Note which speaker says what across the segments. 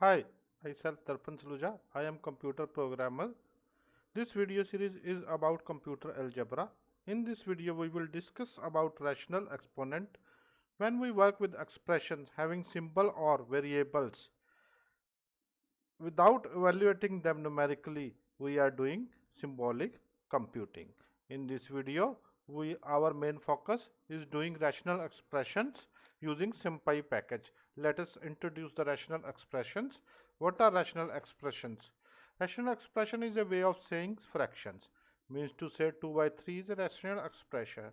Speaker 1: Hi, myself Darpan Saluja. I am computer programmer. This video series is about computer algebra. In this video, we will discuss about rational exponent. When we work with expressions having symbol or variables without evaluating them numerically, we are doing symbolic computing. In this video, our main focus is doing rational expressions using SymPy package. Let us introduce the rational expressions. What are rational expressions? Rational expression is a way of saying fractions. Means to say 2 by 3 is a rational expression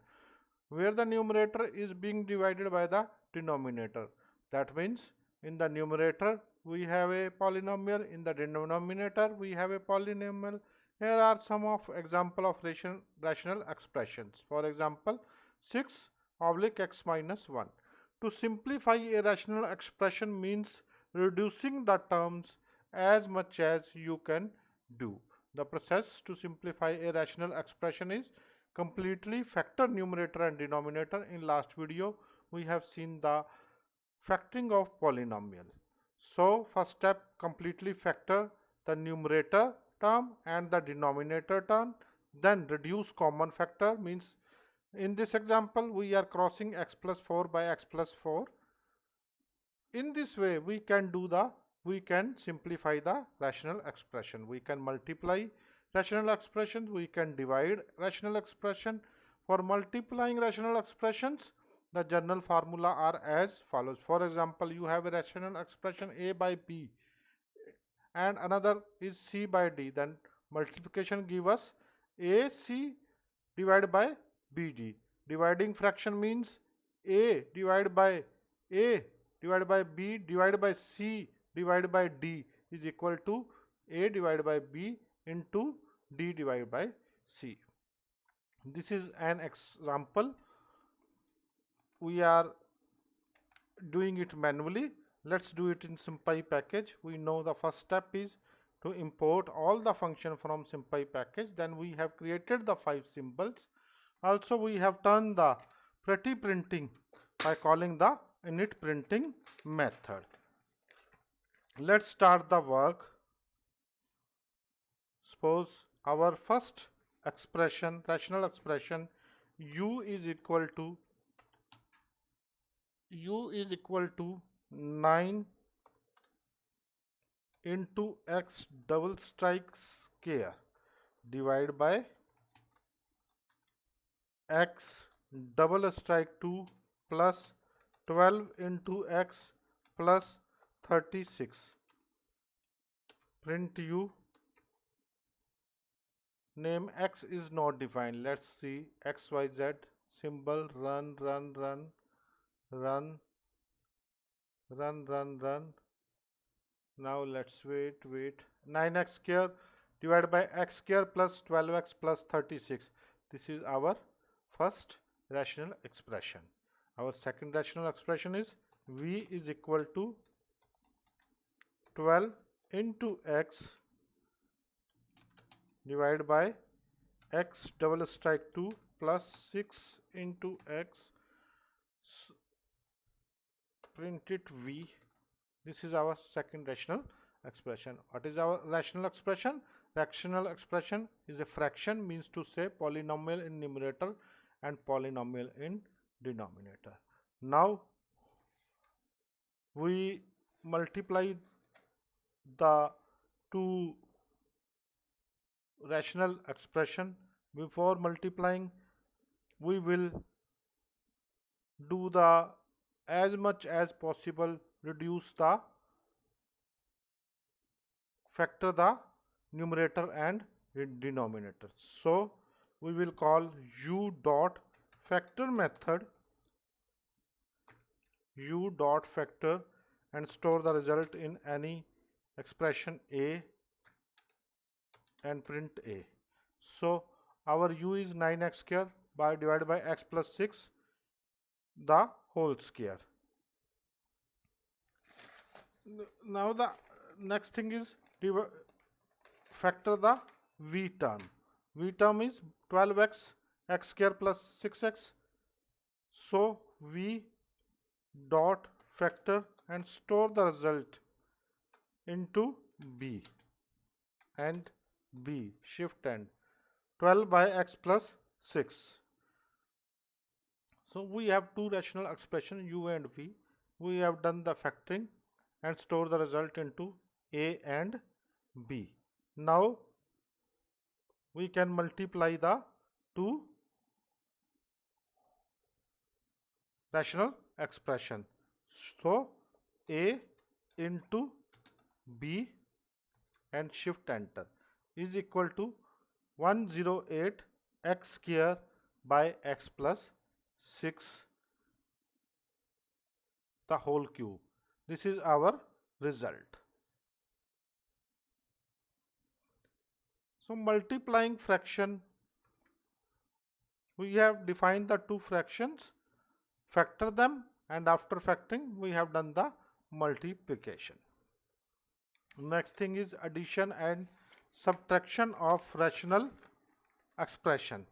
Speaker 1: where the numerator is being divided by the denominator. That means in the numerator we have a polynomial, in the denominator we have a polynomial. Here are some of example of rational expressions. For example, 6 oblique x minus 1. To simplify a rational expression means reducing the terms as much as you can do. The process to simplify a rational expression is completely factor numerator and denominator. In last video we have seen the factoring of polynomial. So first step, completely factor the numerator term and the denominator term, then reduce common factor. Means in this example we are crossing x plus 4 by x plus 4. In this way we can simplify the rational expression. We can multiply rational expressions, we can divide rational expression. For multiplying rational expressions, the general formula are as follows. For example, you have a rational expression a by b and another is c by d. Then multiplication give us ac divided by bd. Dividing fraction means a divided by b divided by c divided by d is equal to a divided by b into d divided by c. This is an example. We are doing it manually. Let's do it in SymPy package. We know the first step is to import all the function from SymPy package. Then we have created the 5 symbols. Also we have done the pretty printing by calling the init printing method. Let's start the work. Suppose our first expression, rational expression, u is equal to 9 into x double strike square divided by x double strike 2 plus 12 into x plus 36. Print u. Name x is not defined. Let's see. XYZ symbol run. Now let's wait. 9x square divided by x square plus 12x plus 36. This is our first rational expression. Our second rational expression is v is equal to 12 into x divided by x double strike 2 plus 6 into x. Print it v. This is our second rational expression. What is our rational expression? Rational expression is a fraction, means to say polynomial in numerator and polynomial in denominator. Now we multiply the two rational expression. Before multiplying, we will do the as much as possible reduce the factor the numerator and denominator. So we will call u dot factor method, u dot factor, and store the result in any expression a and print a. So our u is 9x square by divided by x plus 6 the whole square. Now the next thing is factor the v term. V term is 12x x square plus 6x. So v dot factor and store the result into b and b, shift and 12 by x plus 6. So we have two rational expressions u and v. We have done the factoring and store the result into a and b. Now we can multiply the two rational expression. So a into b and shift enter is equal to 108 x square by x plus 6 the whole cube. This is our result. So multiplying fraction, we have defined the two fractions, factor them, and after factoring we have done the multiplication. Next thing is addition and subtraction of rational expression.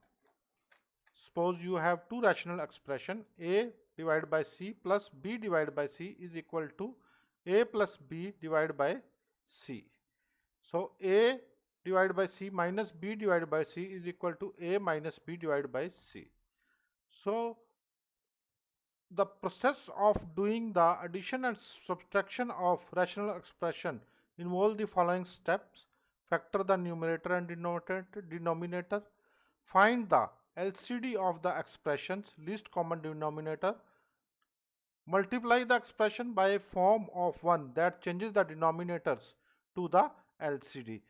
Speaker 1: Suppose you have two rational expression, a divided by c plus b divided by c is equal to a plus b divided by c. So a divided by c minus b divided by c is equal to a minus b divided by c. So the process of doing the addition and subtraction of rational expression involve the following steps. Factor the numerator and denominator. Find the LCD of the expressions, least common denominator. Multiply the expression by a form of 1 that changes the denominators to the LCD.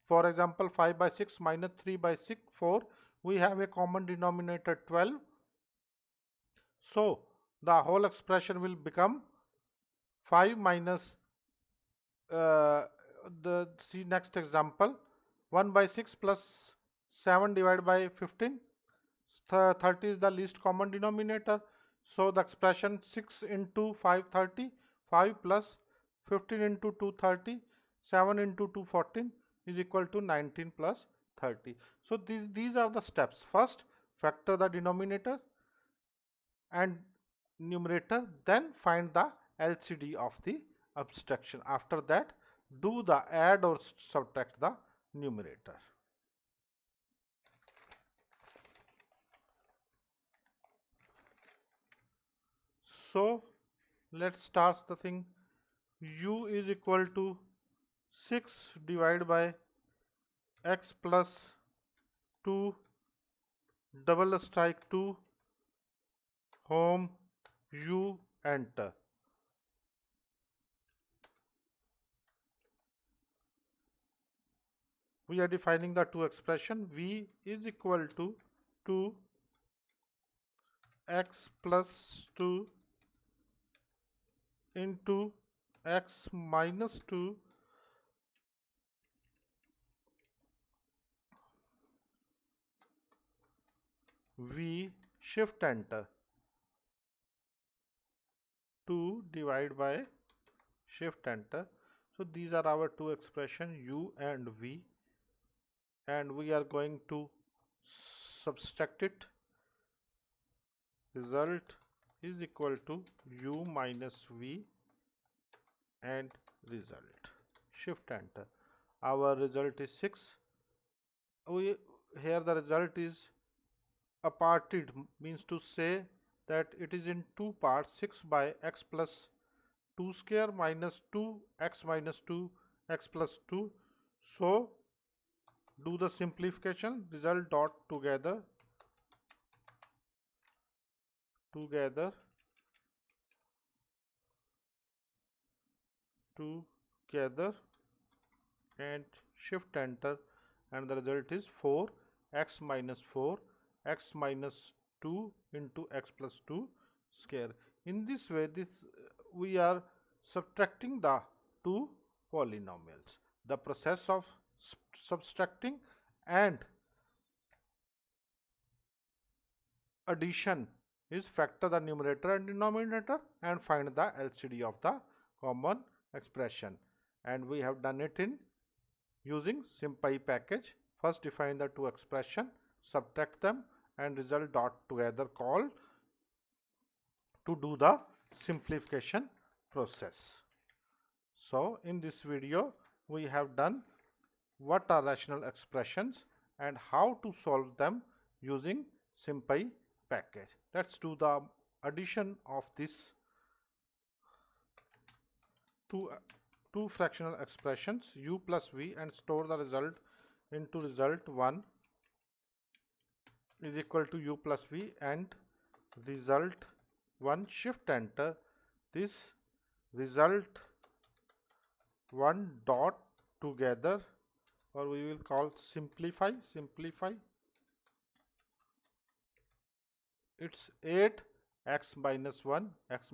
Speaker 1: For example, 5 by 6 minus 3 by 6, 4. We have a common denominator 12. So the whole expression will become 5 minus see next example, 1 by 6 plus 7 divided by 15. 30 is the least common denominator. So the expression 6 into 530, 5 plus 15 into 230, 7 into 214 is equal to 19 plus 30. So these are the steps. First, factor the denominator and numerator, then find the LCD of the abstraction. After that, do the add or subtract the numerator. So let's start the thing. U is equal to 6 divided by x plus 2 double strike 2 home u enter. We are defining the two expression. V is equal to 2 x plus 2 into x minus 2 V shift enter. 2 divided by shift enter. So these are our two expressions u and v, and we are going to subtract it. Result is equal to u minus v and result. Shift enter. Our result is 6. Here the result is aparted, means to say that it is in two parts. 6 by x plus 2 square minus 2 x minus 2 x plus 2. So do the simplification. Result dot together and shift enter, and the result is 4 x minus 4 x minus 2 into x plus 2 square. In this way, we are subtracting the two polynomials. The process of subtracting and addition is factor the numerator and denominator and find the LCD of the common expression, and we have done it in using SymPy package. First define the two expression, subtract them, and result dot together call to do the simplification process. So in this video we have done what are rational expressions and how to solve them using SymPy package. Let's do the addition of this two fractional expressions u plus v and store the result into result 1 is equal to u plus v and result 1, shift enter this result 1 dot together, or we will call simplify. It's 8 x minus 1 x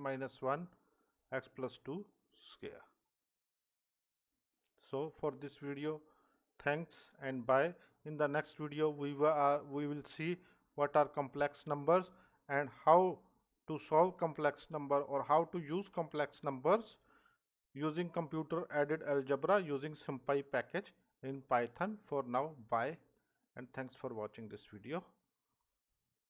Speaker 1: plus 2 square. So for this video, thanks and bye. In the next video we will see what are complex numbers and how to solve complex number or how to use complex numbers using computer aided algebra using SymPy package in Python. For now, bye and thanks for watching this video.